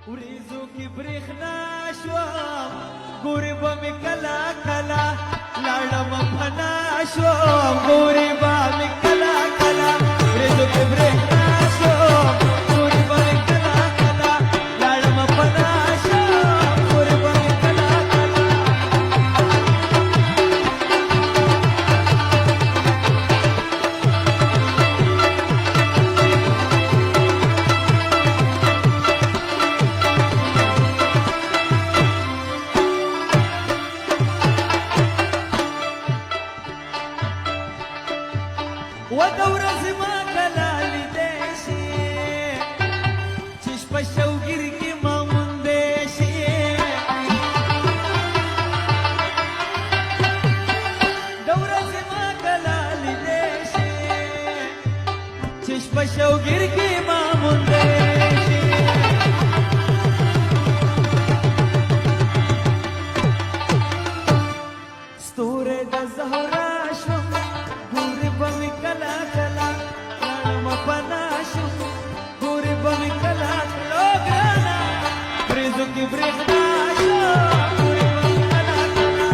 وریزو کی برېښنا شوم ګورې به مې کله کله لاړم فنا شوم ګورې به مې کله کله وریزو کی برېښنا شوم ګورې به مې کله کله لاړم فنا شوم ګورې به مې کله کله و د ورځې ما کله لیدی شي چې شپه شوګیر کې ما موندی شي د ورځې ما کله لیدی شي چې شپه شوګیر کې ما موندی شي ستوری د زهرا شوم ګورې به مې کله کله لاړم پنا شوم ګورې به مې کله کله ګرانه وریځو کې برېښنا شوم ګورې به مې کله کله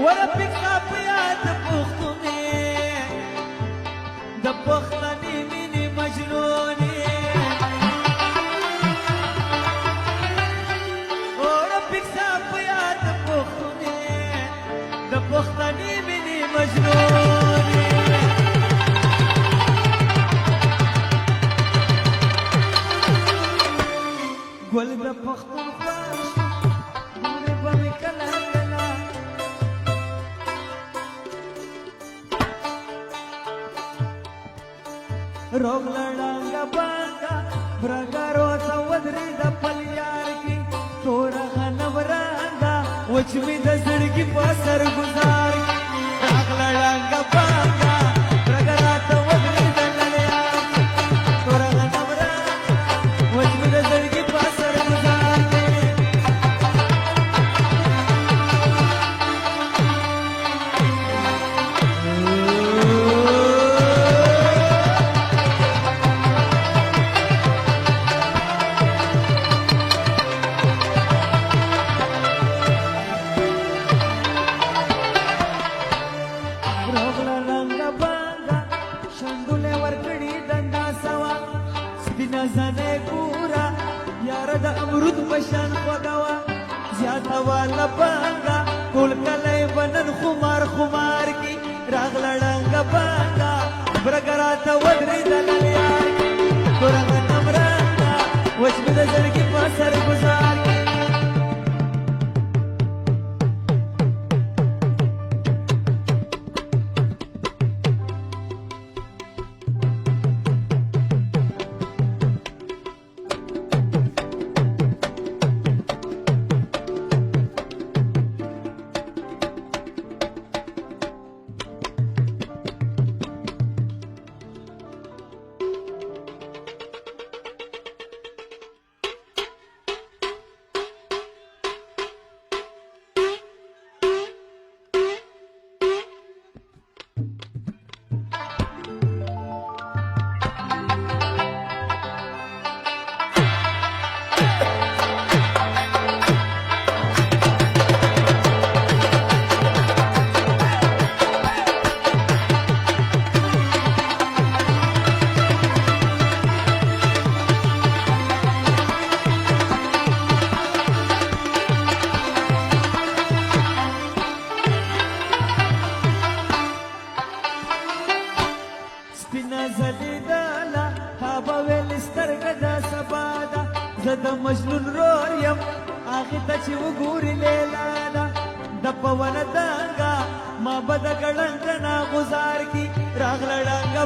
ورپیک په یاد پښتونې د پښتنې مینې مجنونې ورپیک په یاد پښتونې د پښتنې مینې مجنونې ګل د پښتونخوا ګورې به مې کله روغ لړانګه بانګه برګه روزه ودرېده پلیار کې توره غنم رانګه وچ مې د زړګي په سرګزار کې راغ لړانګه بانګه برګه راته ودرېده للیار کې توره غنم رانګه وچ مې د زړګي په سرګزار کې زنه ګورا یار د امرود بشان خوګوا زیاته والا بانګا ټول کله بنن خمار خمار کی راغ لړنګ بانګا برګراته ودرېدل یار کی تورغ نمرانګا وښ مې د زړګي په سر گزار کی زه د مجنون رور یم هغې ته چې وګوري لیلا ده د پونه دنګه ما به د ګړنګ نه غزار کي راغله ړنګه